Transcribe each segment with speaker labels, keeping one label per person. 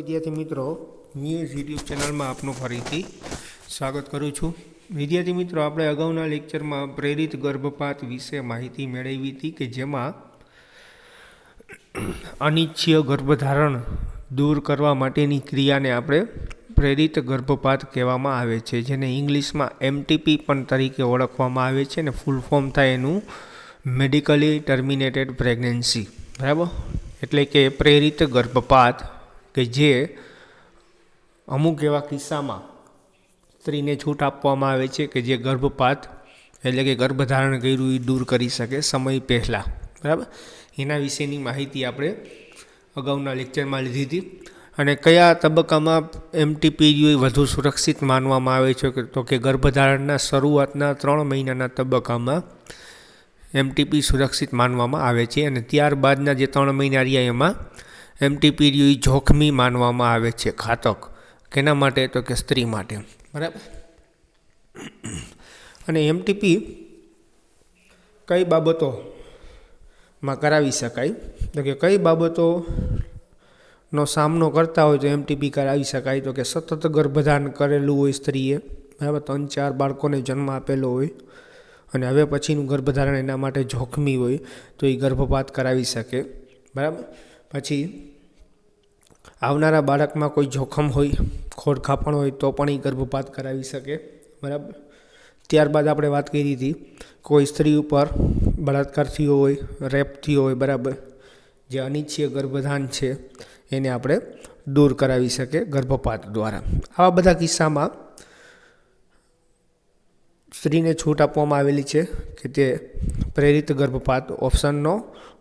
Speaker 1: विद्यार्थी मित्रों news YouTube channel में आपनु फरीथी स्वागत करूँ छूँ। विद्यार्थी मित्रों आपणे अगाउना लेक्चर में प्रेरित गर्भपात विषे माहिती मेळवी थी कि जेमां अनिच्छीय गर्भधारण दूर करवा माटेनी क्रियाने आपणे प्रेरित गर्भपात कहेवामां आवे छे, जेने इंग्लिश में एमटीपी पण तरीके ओळखवामां आवे छे ने फूल फॉर्म थाय एनुं मेडिकली टर्मिनेटेड प्रेग्नन्सी। बराबर, एटले के प्रेरित गर्भपात के जे अमुक एवा किस्सा में स्त्री ने छूट आपवामां आवे छे कि जे गर्भपात एटले के गर्भधारण कर्युं ए दूर करी सके समय पहला। बराबर, एना विशेनी माहिती आपणे अगाउना लेक्चर में लीधी थी। अने कया तबक्कामां एमटीपी वधु सुरक्षित मानवामां आवे छे तो कि गर्भधारणना शरूआतना 3 महीनाना तबक्कामां एमटीपी सुरक्षित मानवामां आवे छे अने त्यारबादना जे 3 महीना रह्या एमां एमटीपी जोखमी मानवामां आवे छे, घातक। केना माटे तो कि स्त्री माटे। बराबर, अने एमटीपी कई बाबतों में करावी शकाय तो कि कई बाबतों नो सामनो करता हो तो एमटीपी करावी शकाय तो कि सतत गर्भधारण करेलुं होय स्त्रीए, बराबर, 3-4 बाळकोने जन्म आपेलो होय अने हवे पछीनुं गर्भधारण एना माटे जोखमी होय तो ए गर्भपात करावी शके। बराबर, पछी आवनारा बाळकमां कोई जोखम होय, खोडखापण होय तो पण ए गर्भपात करावी शके। बराबर, त्यारबाद आपणे वात करी थी कोई स्त्री उपर बलात्कार थयो होय, रेप थयो होय, बराबर, जे अनिच्छीय गर्भधान छे एने आपणे दूर करावी शके गर्भपात द्वारा। आवा बधा किस्सामां स्त्री ने छूट आपवामां आवेली छे कि ते प्रेरित गर्भपात ऑप्शननो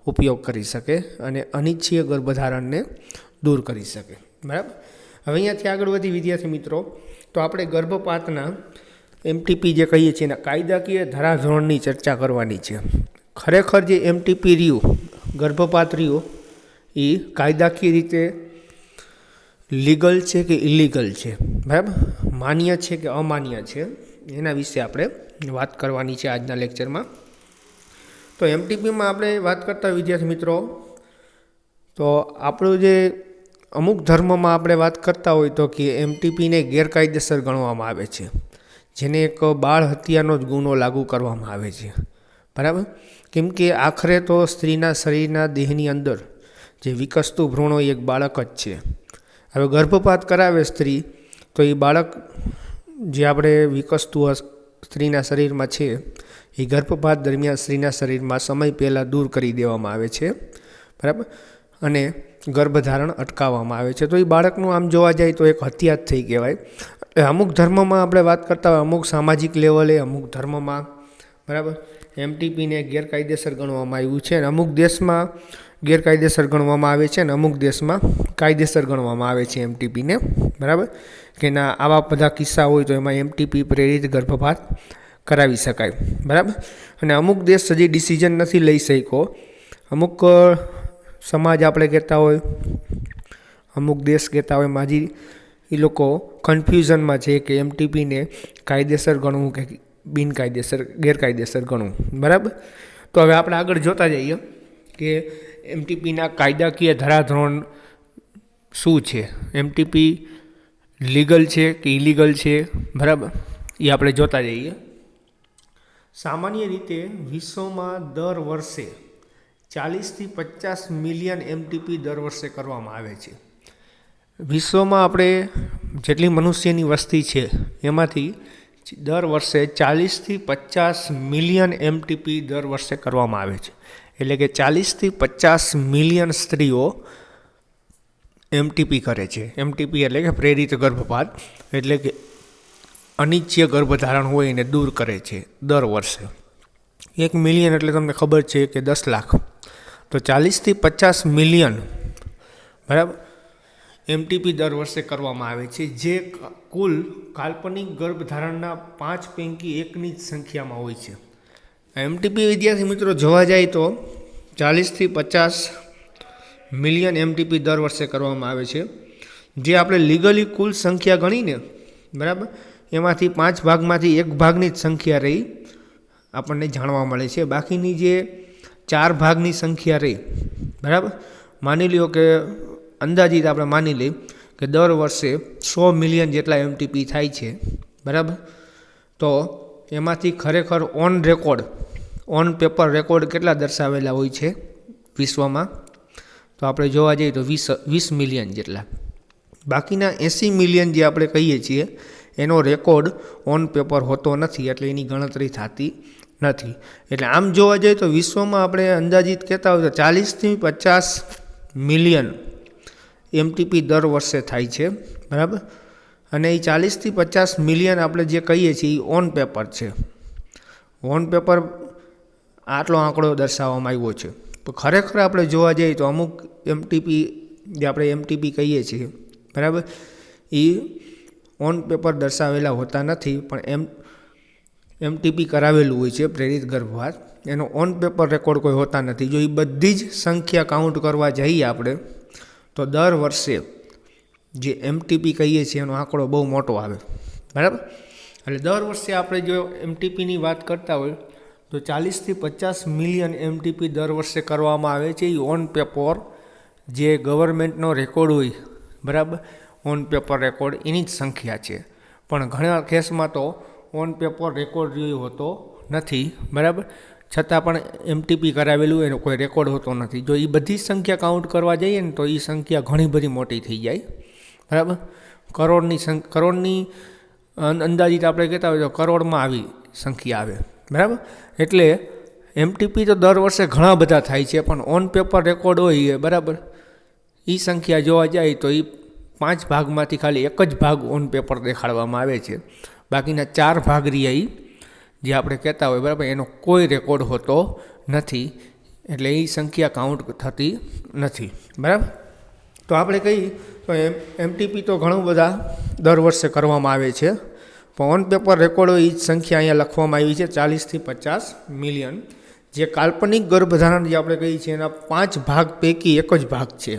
Speaker 1: उपयोग करी सके अने अनिच्छीय गर्भधारण ने दूर करी सके। बराबर, हवे अहींयाथी आगळ वधी विद्यार्थी मित्रों तो आपणे गर्भपातना एमटीपी जे कहीए छीए एना कायदाकीय धाराधोरणनी चर्चा करवानी छे। खरेखर जे एमटीपी रह्युं गर्भपात रह्युं ए कायदाकीय रीते लीगल छे कि इलीगल छे, बराबर, मान्य छे कि अमान्य छे, एना विषे आपणे वात करवानी छे आजना लेक्चर में। तो एमटीपी में आपणे वात करता विद्यार्थी मित्रों तो आपणो जे अमुक धर्म में आपणे वात करता होय तो कि एमटीपी ने गैरकायदेसर गणवामां आवे छे, जेने एक बाळ हत्यानो गुनो लागू करवामां आवे छे। बराबर, केम के आखरे तो स्त्रीना शरीरना देहनी अंदर जे विकसतुं भ्रूण एक बाळक ज छे। हवे गर्भपात करावे स्त्री तो ए बाळक जे आपणे विकसतुं स्त्रीना शरीर में छे ए गर्भपात दरमियान स्त्रीना शरीर में समय पहला दूर करी देवामां आवे छे। बराबर, अने गर्भधारण अटकाववामां आवे छे। तो ए बाळकनुं आम जोवा जाए तो एक हत्या ज थई कहेवाय। अमुक धर्म में आपणे वात करता होय अमुक सामाजिक लेवले अमुक धर्म में, बराबर, एमटीपी ने गैरकायदेसर गणवामां आव्युं छे। अमुक देश में गैरकायदेसर गणवामां आवे छे अने अमुक देश में कायदेसर गणवामां आवे छे एमटीपी ने। बराबर, कि ना आवा बधा किस्सा होय तो एमां एमटीपी प्रेरित गर्भपात करावी शकाय। बराबर, अने अमुक देश हजी डिसिजन नथी लई शक्यो। अमुक समाज आपणे कहेता होय, अमुक देश कहेता होय माजी ए लोको कन्फ्यूजन में छे कि एमटीपी ने कायदेसर गणवुं कि बिनकायदेसर गैरकायदेसर गणवुं। बराबर, तो हवे आपणे आगळ जोता जईए कि एमटीपी ना कायदाकीय धाराधोरण शुं छे, एमटीपी लीगल छे कि इलीगल छे। बराबर, ये आपणे जोता जईए। सामान्य रीते विश्व में दर वर्षे 40 થી 50 मिलियन एमटीपी दर वर्षे करवामां आवे छे। विश्व में आपणे जेटली मनुष्यनी वस्ती छे एमांथी दर वर्षे 40 થી 50 मिलियन एमटीपी दर वर्षे करवामां आवे छे। एटले के 40 થી 50 मिलियन स्त्रीओ एमटीपी करे छे। एमटीपी एटले के प्रेरित गर्भपात, एटले के अनिच्छीय गर्भधारण होय एने दूर करे छे दर वर्षे। 1 मिलियन एटले तमने खबर छे कि 10 लाख, तो 40 થી 50 मिलियन, बराबर, एमटीपी दर वर्षे करवामां आवे छे, जे कुल काल्पनिक गर्भधारणना 5 पैकी 1 नी संख्या में होय छे। एमटीपी विद्यार्थी मित्रों जोवा जाए तो 40 થી 50 मिलियन एमटीपी दर वर्षे करवामां आवे छे, जे आपणे लीगली कुल संख्या गणीने, बराबर, एमांथी 5 भागमांथी 1 भागनी ज संख्या रही आपणने जाणवा मळे छे। बाकीनी जे 4 भागनी संख्या रही, बराबर, मानी लो कि अंदाजित આપણે માની લઈએ કે દર વર્ષે 100 મિલિયન જેટલા એમટીપી થાય છે, બરાબર. તો એમાંથી ખરેખર ઓન પેપર રેકોર્ડ કેટલા દર્શાવેલા હોય છે વિશ્વમાં? તો આપણે જોવા જઈએ તો 20 મિલિયન જેટલા. બાકીના 80 મિલિયન જે આપણે કહીએ છીએ એનો રેકોર્ડ ઓન પેપર હોતો નથી, એટલે એની ગણતરી થતી નથી. એટલે આમ જોવા જઈએ તો વિશ્વમાં આપણે અંદાજિત કહેતા હોય તો 40થી 50 મિલિયન એમટીપી દર વર્ષે થાય છે, બરાબર. અને એ 40થી 50 મિલિયન આપણે જે કહીએ છીએ એ ઓન પેપર છે. ઓન પેપર આટલો આંકડો દર્શાવવામાં આવ્યો છે. તો ખરેખર આપણે જોવા જઈએ તો અમુક એમટીપી જે આપણે એમટીપી કહીએ છીએ, બરાબર, એ ઓન પેપર દર્શાવેલા હોતા નથી, પણ એમટીપી કરાવેલું હોય છે પ્રેરિત ગર્ભપાત. એનો ઓન પેપર રેકોર્ડ કોઈ હોતા નથી. જો એ બધી જ સંખ્યા કાઉન્ટ કરવા જઈએ આપણે તો દર વર્ષે જે એમટીપી કહીએ છીએ એનો આંકડો બહુ મોટો આવે, બરાબર. એટલે દર વર્ષે આપણે જો એમટીપીની વાત કરતા હોય તો 40થી 50 મિલિયન એમટીપી દર વર્ષે કરવામાં આવે છે. એ ઓન પેપર જે ગવર્મેન્ટનો રેકોર્ડ હોય, બરાબર, ઓન પેપર રેકોર્ડ એની જ સંખ્યા છે. પણ ઘણા કેસમાં તો ઓન પેપર રેકોર્ડ રહ્યો હોતો નથી, બરાબર. છતાં પણ એમટીપી કરાવેલું એનો કોઈ રેકોર્ડ હોતો નથી. જો એ બધી સંખ્યા કાઉન્ટ કરવા જઈએ ને તો એ સંખ્યા ઘણી બધી મોટી થઈ જાય, બરાબર. કરોડની અંદાજિત આપણે કહેતા હોય તો કરોડમાં આવી સંખ્યા આવે, બરાબર. એટલે એમટીપી તો દર વર્ષે ઘણા બધા થાય છે, પણ ઓન પેપર રેકોર્ડ હોય એ, બરાબર, એ સંખ્યા જોવા જાય તો એ 5 ભાગમાંથી ખાલી એક જ ભાગ ઓન પેપર દેખાડવામાં આવે છે. બાકીના 4 ભાગ રહ્યા જે આપણે કહેતા હોય, બરાબર, એનો કોઈ રેકોર્ડ હોતો નથી. એટલે એ સંખ્યા કાઉન્ટ થતી નથી, બરાબર. તો આપણે કહીએ તો એમટીપી તો ઘણું બધા દર વર્ષે કરવામાં આવે છે, પણ ઓન પેપર રેકોર્ડો એ જ સંખ્યા અહીંયા લખવામાં આવી છે 40થી 50 મિલિયન. જે કાલ્પનિક ગર્ભધારણ જે આપણે કહીએ છીએ એના 5 ભાગ પૈકી એક જ ભાગ છે.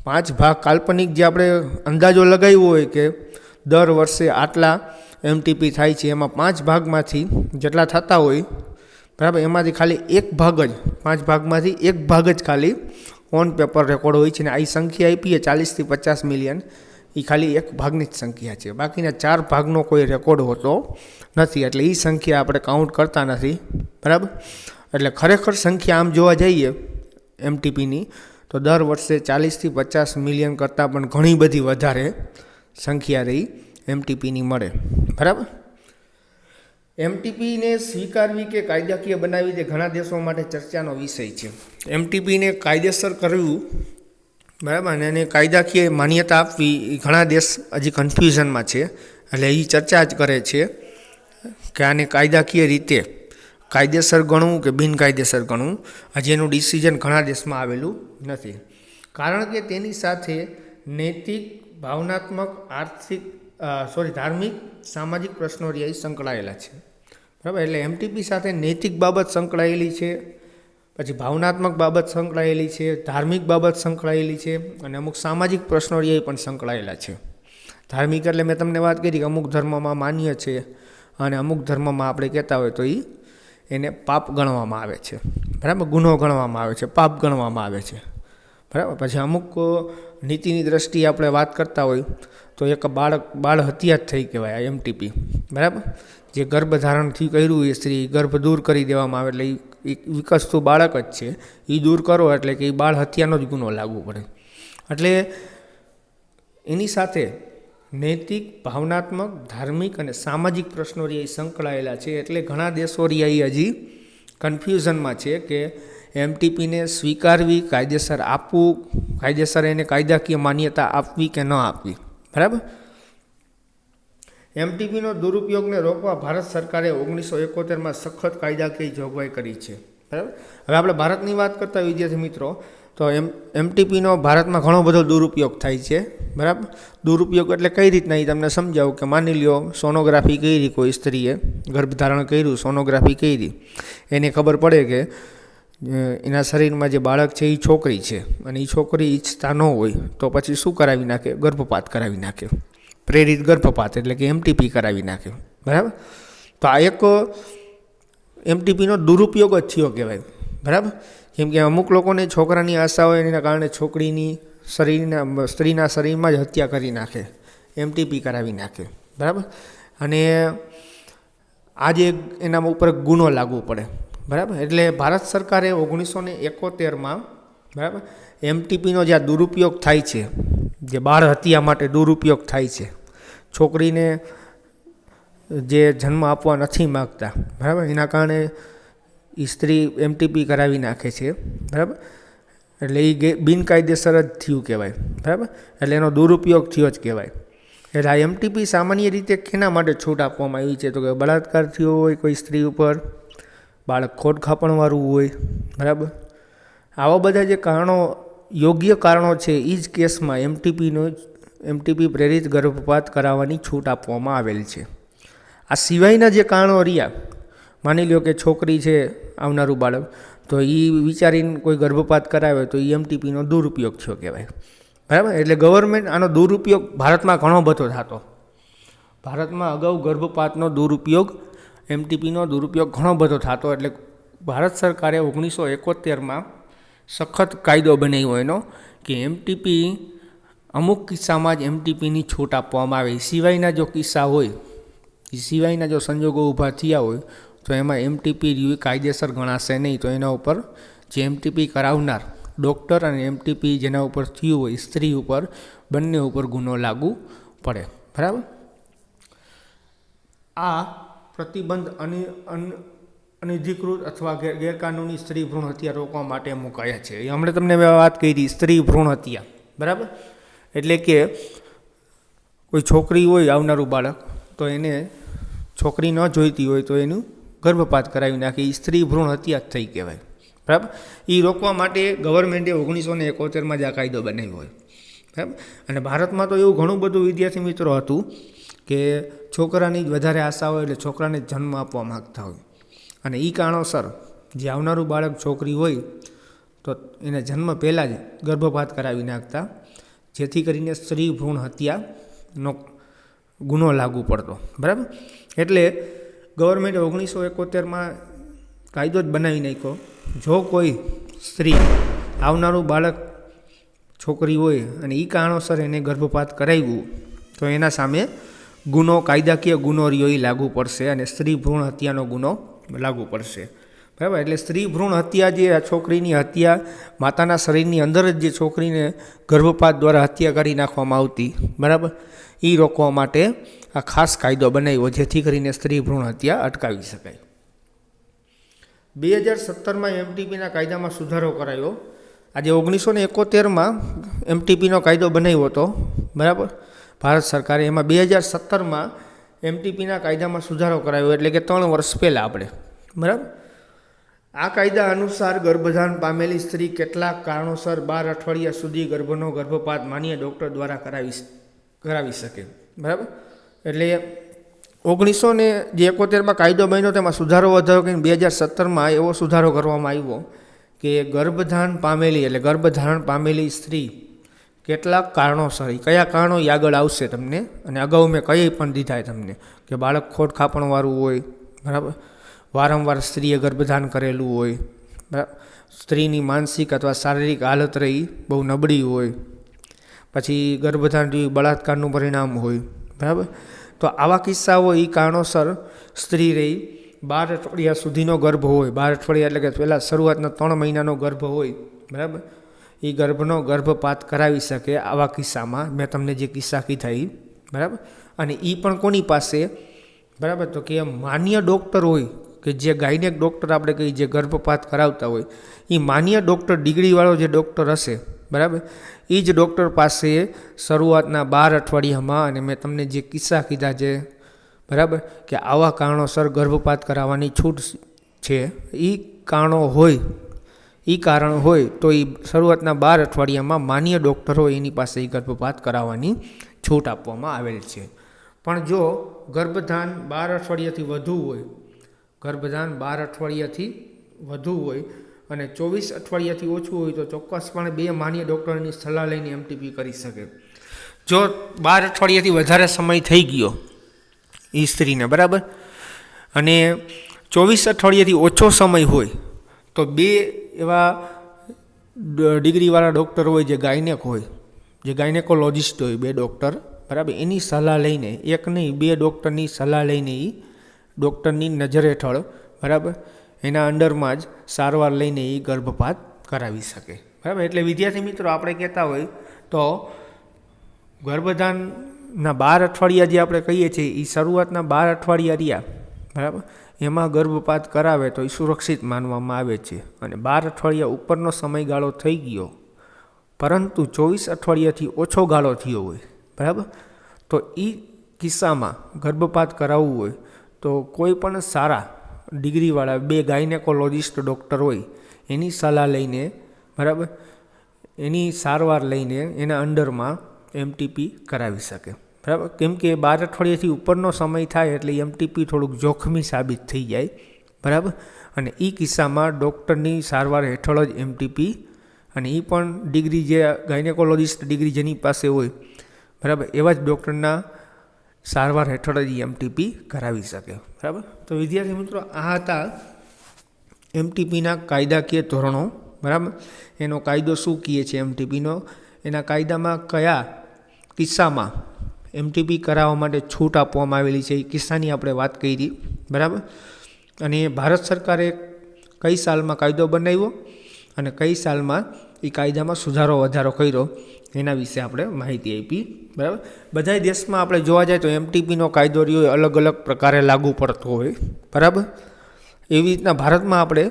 Speaker 1: 5 ભાગ કાલ્પનિક જે આપણે અંદાજો લગાવ્યો હોય કે દર વર્ષે આટલા એમટીપી થાય છે, એમાં 5 ભાગમાંથી જેટલા થતા હોય, બરાબર, એમાંથી ખાલી એક ભાગ જ 5 ભાગમાંથી એક ભાગ જ ખાલી ઓન પેપર રેકોર્ડ હોય છે. અને આ સંખ્યા આપી 40થી 50 મિલિયન, એ ખાલી એક ભાગની જ સંખ્યા છે. બાકીના 4 ભાગનો કોઈ રેકોર્ડ હોતો નથી. એટલે એ સંખ્યા આપણે કાઉન્ટ કરતા નથી, બરાબર. એટલે ખરેખર સંખ્યા આમ જોવા જઈએ એમટીપીની તો દર વર્ષે 40થી 50 મિલિયન કરતાં પણ ઘણી બધી વધારે સંખ્યા રહી એમટીપીની મળે, બરાબર. એમટીપીને સ્વીકારવી કે કાયદાકીય બનાવવી તે ઘણા દેશો માટે ચર્ચાનો વિષય છે. એમટીપીને કાયદેસર કરવું, બરાબર, અને એને કાયદાકીય માન્યતા આપવી એ ઘણા દેશ હજી કન્ફ્યુઝનમાં છે. એટલે એ ચર્ચા જ કરે છે કે આને કાયદાકીય રીતે કાયદેસર ગણવું કે બિનકાયદેસર ગણવું. હજી એનું ડિસિઝન ઘણા દેશમાં આવેલું નથી, કારણ કે તેની સાથે નૈતિક, ભાવનાત્મક, ધાર્મિક, સામાજિક પ્રશ્નો સંકળાયેલા છે, બરાબર. એટલે એમટીપી સાથે નૈતિક બાબત સંકળાયેલી છે, પછી ભાવનાત્મક બાબત સંકળાયેલી છે, ધાર્મિક બાબત સંકળાયેલી છે, અને અમુક સામાજિક પ્રશ્નો પણ સંકળાયેલા છે. ધાર્મિક એટલે મેં તમને વાત કરી કે અમુક ધર્મમાં માન્ય છે અને અમુક ધર્મમાં આપણે કહેતા હોય તો એને પાપ ગણવામાં આવે છે, બરાબર, ગુનો ગણવામાં આવે છે, પાપ ગણવામાં આવે છે, બરાબર. પછી અમુક નીતિની દ્રષ્ટિએ આપણે વાત કરતા હોય તો એક બાળ હત્યા જ થઈ કહેવાય આ એમટીપી, બરાબર. જે ગર્ભધારણથી કર્યું એ સ્ત્રી ગર્ભ દૂર કરી દેવામાં આવે, એટલે એ વિકસતું બાળક જ છે, એ દૂર કરો એટલે કે એ બાળ હત્યાનો જ ગુનો લાગુ પડે. એટલે એની સાથે નૈતિક, ભાવનાત્મક, ધાર્મિક અને સામાજિક પ્રશ્નો સંકળાયેલા છે. એટલે ઘણા દેશો હજી કન્ફ્યુઝનમાં છે કે એમટીપીને સ્વીકારવી, કાયદેસર આપવું, કાયદેસર એને કાયદાકીય માન્યતા આપવી કે ન આપવી, બરાબર. એમટીપીનો દુરુપયોગને રોકવા ભારત સરકારે 1971માં સખત કાયદાકીય જોગવાઈ કરી છે, બરાબર. હવે આપણે ભારતની વાત કરતા વિદ્યાર્થી મિત્રો તો એમટીપીનો ભારતમાં ઘણો બધો દુરુપયોગ થાય છે, બરાબર. દુરુપયોગ એટલે કઈ રીતના એ તમને સમજાવું કે માની લ્યો સોનોગ્રાફી કરી કોઈ સ્ત્રીએ, ગર્ભધારણ કર્યું, સોનોગ્રાફી કરી, એને ખબર પડે કે એના શરીરમાં જે બાળક છે એ છોકરી છે અને એ છોકરી ઈચ્છતા ન હોય તો પછી શું કરાવી નાખે? ગર્ભપાત કરાવી નાખે, પ્રેરિત ગર્ભપાત એટલે કે એમટીપી કરાવી નાખે, બરાબર. તો આ એક એમટીપીનો દુરુપયોગ જ થયો કહેવાય, બરાબર. કેમ કે અમુક લોકોને છોકરાની આશા હોય એના કારણે છોકરીની સ્ત્રીના શરીરમાં જ હત્યા કરી નાખે, એમટીપી કરાવી નાખે, બરાબર. અને આજે એના ઉપર ગુનો લાગુ પડે, બરાબર. એટલે ભારત સરકારે 1971માં, બરાબર, એમટીપીનો જે દુરુપયોગ થાય છે, જે બાળ હત્યા માટે દુરુપયોગ થાય છે, છોકરીને જે જન્મ આપવા નથી માગતા, બરાબર, એના કારણે સ્ત્રી એમટીપી કરાવી નાખે છે, બરાબર. એટલે એ બિનકાયદેસર જ થયું કહેવાય, બરાબર. એટલે એનો દુરુપયોગ થયો જ કહેવાય. એટલે આ એમટીપી સામાન્ય રીતે કેના માટે છૂટ આપવામાં આવી છે? તો કે બળાત્કાર થયો હોય કોઈ સ્ત્રી ઉપર, બાળક ખોડખાપણવાળું હોય, બરાબર. આવા બધા જે કારણો, યોગ્ય કારણો છે, એ જ કેસમાં એમટીપી પ્રેરિત ગર્ભપાત કરાવવાની છૂટ આપવામાં આવેલ છે. આ સિવાયના જે કારણો રહ્યા, માની લો કે છોકરી છે આવનારું બાળક, તો એ વિચારીને કોઈ ગર્ભપાત કરાવે તો એ એમટીપીનો દુરુપયોગ થયો કહેવાય, બરાબર. એટલે ગવર્મેન્ટ આનો દુરુપયોગ ભારતમાં ઘણો બધો થતો. ભારતમાં અગાઉ ગર્ભપાતનો દુરુપયોગ, એમટીપીનો દુરુપયોગ ઘણો બધો થતો. એટલે ભારત સરકારે 1971માં સખત કાયદો બનાવ્યો એનો કે એમટીપી અમુક કિસ્સામાં જ એમટીપીની છૂટ આપવામાં આવે. સિવાયના જો કિસ્સા હોય, એ સિવાયના જો સંજોગો ઊભા થયા હોય તો એમાં એમટીપી કાયદેસર ગણાશે નહીં. તો એના ઉપર જે એમટીપી કરાવનાર ડૉક્ટર અને એમટીપી જેના ઉપર થયું હોય સ્ત્રી ઉપર, બંને ઉપર ગુનો લાગુ પડે, બરાબર. આ પ્રતિબંધ અનધિકૃત અથવા ગેરકાનૂની સ્ત્રી ભ્રૂણ હત્યા રોકવા માટે મુકાયા છે. હમણાં તમને મેં વાત કરી સ્ત્રી ભ્રૂણ હત્યા, બરાબર. એટલે કે કોઈ છોકરી હોય આવનારું બાળક, તો એને છોકરી ન જોઈતી હોય તો એનું ગર્ભપાત કરાવી નાખે, એ સ્ત્રી ભ્રૂણ હત્યા જ થઈ કહેવાય, બરાબર. એ રોકવા માટે ગવર્મેન્ટે 1971માં જ આ કાયદો બનાવ્યો હોય, બરાબર. અને ભારતમાં તો એવું ઘણું બધું વિદ્યાર્થી મિત્રો હતું કે છોકરાની જ વધારે આશા હોય, એટલે છોકરાને જન્મ આપવા માગતા હોય. અને એ કારણોસર જે આવનારું બાળક છોકરી હોય તો એને જન્મ પહેલાં જ ગર્ભપાત કરાવી નાખતા, જેથી કરીને સ્ત્રી ભ્રૂણ હત્યાનો ગુનો લાગુ પડતો, બરાબર. એટલે ગવર્મેન્ટે 1971માં કાયદો જ બનાવી નાખ્યો, જો કોઈ સ્ત્રી આવનારું બાળક છોકરી હોય અને એ કારણોસર એને ગર્ભપાત કરાવ્યું તો એના સામે ગુનો, કાયદાકીય ગુનો રહ્યો એ લાગુ પડશે અને સ્ત્રી ભ્રૂણ હત્યાનો ગુનો લાગુ પડશે, બરાબર. એટલે સ્ત્રી ભ્રૂણ હત્યા, જે આ છોકરીની હત્યા, માતાના શરીરની અંદર જ જે છોકરીને ગર્ભપાત દ્વારા હત્યા કરી નાખવામાં આવતી, બરાબર, એ રોકવા માટે આ ખાસ કાયદો બનાવ્યો, જેથી કરીને સ્ત્રી ભ્રૂણ હત્યા અટકાવી શકાય. 2017માં એમટીપીના કાયદામાં સુધારો કરાયો. આજે 1971માં એમટીપીનો કાયદો બનાવ્યો હતો, બરાબર, ભારત સરકારે. એમાં 2017માં એમટીપીના કાયદામાં સુધારો કરાયો, એટલે કે 3 વર્ષ પહેલાં આપણે, બરાબર. આ કાયદા અનુસાર ગર્ભધાન પામેલી સ્ત્રી કેટલાક કારણોસર 12 અઠવાડિયા સુધી ગર્ભપાત માન્ય ડૉક્ટર દ્વારા કરાવી શકે, બરાબર. એટલે 1971માં કાયદો બન્યો, તેમાં સુધારો વધારો કરીને 2017માં એવો સુધારો કરવામાં આવ્યો કે ગર્ભધારણ પામેલી સ્ત્રી કેટલાક કારણોસર, કયા કારણો એ આગળ આવશે તમને, અને અગાઉ મેં કહી પણ દીધા તમને કે બાળક ખોડખાપણવાળું હોય, બરાબર, વારંવાર સ્ત્રીએ ગર્ભધાન કરેલું હોય, બરાબર, સ્ત્રીની માનસિક અથવા શારીરિક હાલત રહી બહુ નબળી હોય, પછી ગર્ભધાન બળાત્કારનું પરિણામ હોય, બરાબર. તો આવા કિસ્સાઓ, એ કારણોસર સ્ત્રી રહી 12 અઠવાડિયા સુધીનો ગર્ભ હોય, 12 અઠવાડિયા એટલે કે પહેલાં શરૂઆતના 3 મહિનાનો ગર્ભ હોય, બરાબર, એ ગર્ભપાત કરાવી શકે. આવા કિસ્સામાં મેં તમને જે કિસ્સા કીધા એ, બરાબર. અને એ પણ કોની પાસે, બરાબર, તો કે માન્ય ડૉક્ટર હોય, કે જે ગાયનેક ડૉક્ટર આપણે કહીએ, જે ગર્ભપાત કરાવતા હોય, એ માન્ય ડૉક્ટર, ડિગ્રીવાળો જે ડૉક્ટર હશે, બરાબર, એ જ ડૉક્ટર પાસે શરૂઆતના 12 અઠવાડિયામાં, અને મેં તમને જે કિસ્સા કીધા છે, બરાબર, કે આવા કારણોસર ગર્ભપાત કરાવવાની છૂટ છે, એ કારણ હોય તો એ શરૂઆતના 12 અઠવાડિયામાં માન્ય ડૉક્ટર હોય એની પાસે એ ગર્ભપાત કરાવવાની છૂટ આપવામાં આવેલ છે. પણ જો ગર્ભધાન 12 અઠવાડિયાથી વધુ હોય અને 24 અઠવાડિયાથી ઓછું હોય તો ચોક્કસપણે 2 માન્ય ડૉક્ટરની સલાહ લઈને એમટીપી કરી શકે. જો 12 અઠવાડિયાથી વધારે સમય થઈ ગયો એ સ્ત્રીને, બરાબર, અને 24 અઠવાડિયાથી ઓછો સમય હોય તો 2 એવા ડિગ્રીવાળા ડૉક્ટર હોય, જે ગાયનેક હોય, જે ગાયનેકોલોજિસ્ટ હોય, 2 ડૉક્ટર, બરાબર, એની સલાહ લઈને, એક નહીં 2 ડૉક્ટરની સલાહ લઈને એ ડૉક્ટરની નજર હેઠળ, બરાબર, એના અંડરમાં જ સારવાર લઈને એ ગર્ભપાત કરાવી શકે, બરાબર. એટલે વિદ્યાર્થી મિત્રો, આપણે કહેતા હોય તો ગર્ભધાનના 12 અઠવાડિયા જે આપણે કહીએ છીએ, એ શરૂઆતના 12 અઠવાડિયા રહ્યા, બરાબર, એમાં ગર્ભપાત કરાવે તો એ સુરક્ષિત માનવામાં આવે છે. અને 12 અઠવાડિયા ઉપરનો સમયગાળો થઈ ગયો, પરંતુ 24 અઠવાડિયાથી ઓછો ગાળો થયો હોય, બરાબર, તો એ કિસ્સામાં ગર્ભપાત કરાવવું હોય તો કોઈ પણ સારા ડિગ્રીવાળા 2 ગાયનેકોલોજિસ્ટ ડૉક્ટર હોય એની સલાહ લઈને, બરાબર, એની સારવાર લઈને એના અંડરમાં એમટીપી કરાવી શકે, બરાબર. કેમ કે 12 અઠવાડિયાથી ઉપરનો સમય થાય એટલે એમટીપી થોડુંક જોખમી સાબિત થઈ જાય, બરાબર. અને એ કિસ્સામાં ડૉક્ટરની સારવાર હેઠળ જ એમટીપી, અને એ પણ ડિગ્રી, જે ગાયનેકોલોજિસ્ટ ડિગ્રી જેની પાસે હોય, બરાબર, એવા જ ડૉક્ટરના સારવાર હેઠળ જ એમટીપી કરાવી શકે, બરાબર. તો વિદ્યાર્થી મિત્રો, આ હતા એમટીપીના કાયદાકીય ધોરણો, બરાબર. એનો કાયદો શું કહે છે એમટીપીનો, એના કાયદામાં કયા કિસ્સામાં એમટીપી કરાવવા માટે છૂટ આપવામાં આવેલી છે, એ કિસ્સાની આપણે વાત કરી, બરાબર. અને ભારત સરકારે કઈ સાલમાં કાયદો બનાવ્યો અને કઈ સાલમાં એ કાયદામાં સુધારો વધારો કર્યો, એના વિશે આપણે માહિતી આપી, બરાબર. બધા દેશમાં આપણે જોવા જાય તો એમટીપીનો કાયદો રહ્યો અલગ અલગ પ્રકારે લાગુ પડતો હોય, બરાબર. એવી રીતના ભારતમાં આપણે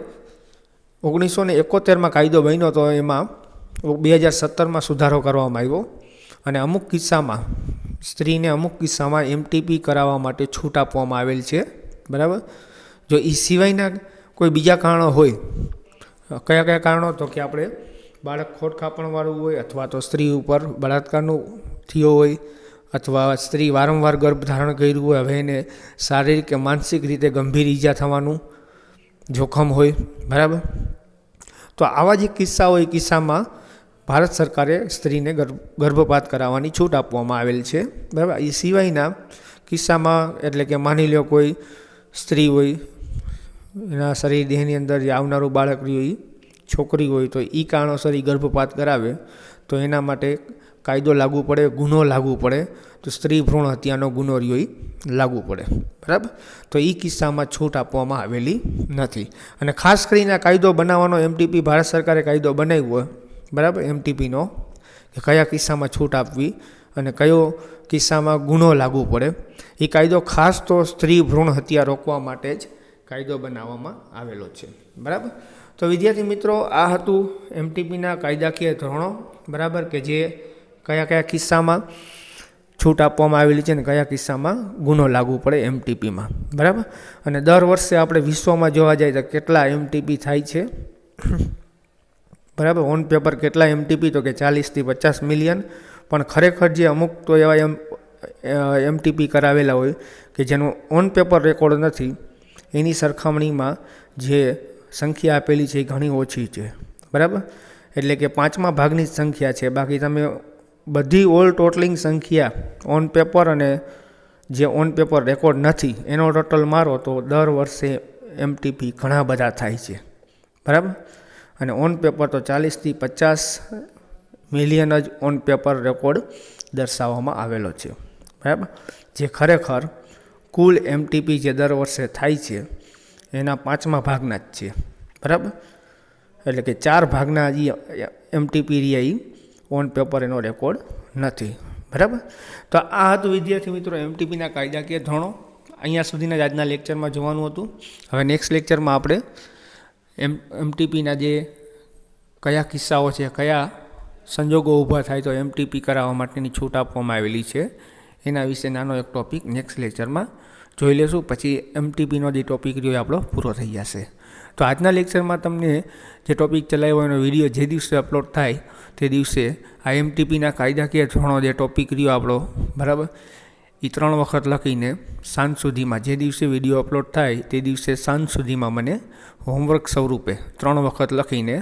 Speaker 1: 1971માં કાયદો બન્યો, તો એમાં 2017માં સુધારો કરવામાં આવ્યો, અને અમુક કિસ્સામાં સ્ત્રીને અમુક કિસ્સામાં એમટીપી કરાવવા માટે છૂટ આપવામાં આવેલ છે, બરાબર. જો એ સિવાયના કોઈ બીજા કારણો હોય, કયા કયા કારણો, તો કે આપણે બાળક ખોડખાપણવાળું હોય, અથવા તો સ્ત્રી ઉપર બળાત્કારનું થયો હોય, અથવા સ્ત્રી વારંવાર ગર્ભ ધારણ કર્યું હોય, હવે એને શારીરિક કે માનસિક રીતે ગંભીર ઈજા થવાનું જોખમ હોય, બરાબર. તો આવા જે કિસ્સા હોય, કિસ્સામાં ભારત સરકારે સ્ત્રીને ગર્ભપાત કરાવવાની છૂટ આપવામાં આવેલ છે, બરાબર. એ સિવાયના કિસ્સામાં, એટલે કે માની લો કોઈ સ્ત્રી હોય, એના શરીર દેહની અંદર જે આવનારું બાળક રહ્યું એ છોકરી હોય, તો એ કારણોસર એ ગર્ભપાત કરાવે તો એના માટે કાયદો લાગુ પડે, ગુનો લાગુ પડે, તો સ્ત્રી ભ્રૂણ હત્યાનો ગુનો રહ્યો એ લાગુ પડે, બરાબર. તો એ કિસ્સામાં છૂટ આપવામાં આવેલી નથી. અને ખાસ કરીને કાયદો બનાવવાનો એમટીપી ભારત સરકારે કાયદો બનાવ્યો હોય, બરાબર, એમટીપીનો, કે કયા કિસ્સામાં છૂટ આપવી અને કયો કિસ્સામાં ગુનો લાગુ પડે, એ કાયદો ખાસ તો સ્ત્રી ભ્રૂણ હત્યા રોકવા માટે જ કાયદો બનાવવામાં આવેલો છે, બરાબર. તો વિદ્યાર્થી મિત્રો, આ હતું એમટીપીના કાયદાકીય ધોરણો, બરાબર, કે જે કયા કયા કિસ્સામાં છૂટ આપવામાં આવેલી છે અને કયા કિસ્સામાં ગુનો લાગુ પડે એમટીપીમાં, બરાબર. અને દર વર્ષે આપણે વિશ્વમાં જોવા જઈએ તો કેટલા એમટીપી થાય છે, બરાબર. ઓન પેપર કેટલા એમટીપી, તો કે 40થી 50 મિલિયન, પણ ખરેખર જે અમુક તો એવા એમટીપી કરાવેલા હોય કે જેનો ઓન પેપર રેકોર્ડ નથી, એની સરખામણીમાં જે સંખ્યા આપેલી છે એ ઘણી ઓછી છે, બરાબર. એટલે કે 5મા ભાગની જ સંખ્યા છે. બાકી તમે બધી ઓલ ટોટલિંગ સંખ્યા ઓન પેપર અને જે ઓન પેપર રેકોર્ડ નથી એનો ટોટલ મારો તો દર વર્ષે એમટીપી ઘણા બધા થાય છે, બરાબર. અને ઓન પેપર તો 40થી 50 મિલિયન જ ઓન પેપર રેકોર્ડ દર્શાવવામાં આવેલો છે, બરાબર. જે ખરેખર કુલ એમટીપી જે દર વર્ષે થાય છે એના 5મા ભાગના જ છે, બરાબર. એટલે કે 4 ભાગના જે એમટીપી રહ્યા એ ઓન પેપર એનો રેકોર્ડ નથી, બરાબર. તો આ હતું વિદ્યાર્થી મિત્રો એમટીપીના કાયદાકીય ધોરણો. અહીંયા સુધીના જ આજના લેક્ચરમાં જોવાનું હતું. હવે નેક્સ્ટ લેક્ચરમાં આપણે એમટીપીના જે કયા કિસ્સાઓ છે, કયા સંજોગો ઊભા થાય તો એમટીપી કરાવવા માટેની છૂટ આપવામાં આવેલી છે, એના વિશે નાનો એક ટૉપિક નેક્સ્ટ લેક્ચરમાં જોઈ લેશું. પછી એમટીપીનો જે ટૉપિક રહ્યો એ આપણો પૂરો થઈ જશે. તો આજના લેક્ચરમાં તમને જે ટૉપિક ચલાવ્યો એનો વિડીયો જે દિવસે અપલોડ થાય તે દિવસે આ એમટીપીના કાયદાકીય ધોરણો જે ટૉપિક રહ્યો આપણો, બરાબર, એ 3 વખત લખીને સાંજ સુધીમાં, જે દિવસે વિડીયો અપલોડ થાય તે દિવસે સાંજ સુધીમાં મને હોમવર્ક સ્વરૂપે 3 વખત લખીને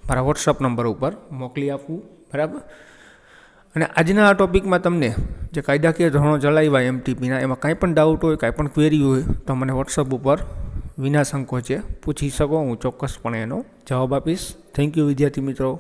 Speaker 1: મારા વોટ્સઅપ નંબર ઉપર મોકલી આપવું, બરાબર. અને આજના આ ટૉપિકમાં તમને જે કાયદાકીય ધોરણો ચલાવ્યા એમટીપીના, એમાં કાંઈ પણ ડાઉટ હોય, કાંઈ પણ ક્વેરી હોય તો મને વોટ્સઅપ ઉપર વિના સંકોચે પૂછી શકો, હું ચોક્કસપણે એનો જવાબ આપીશ. થેન્ક યુ વિદ્યાર્થી મિત્રો.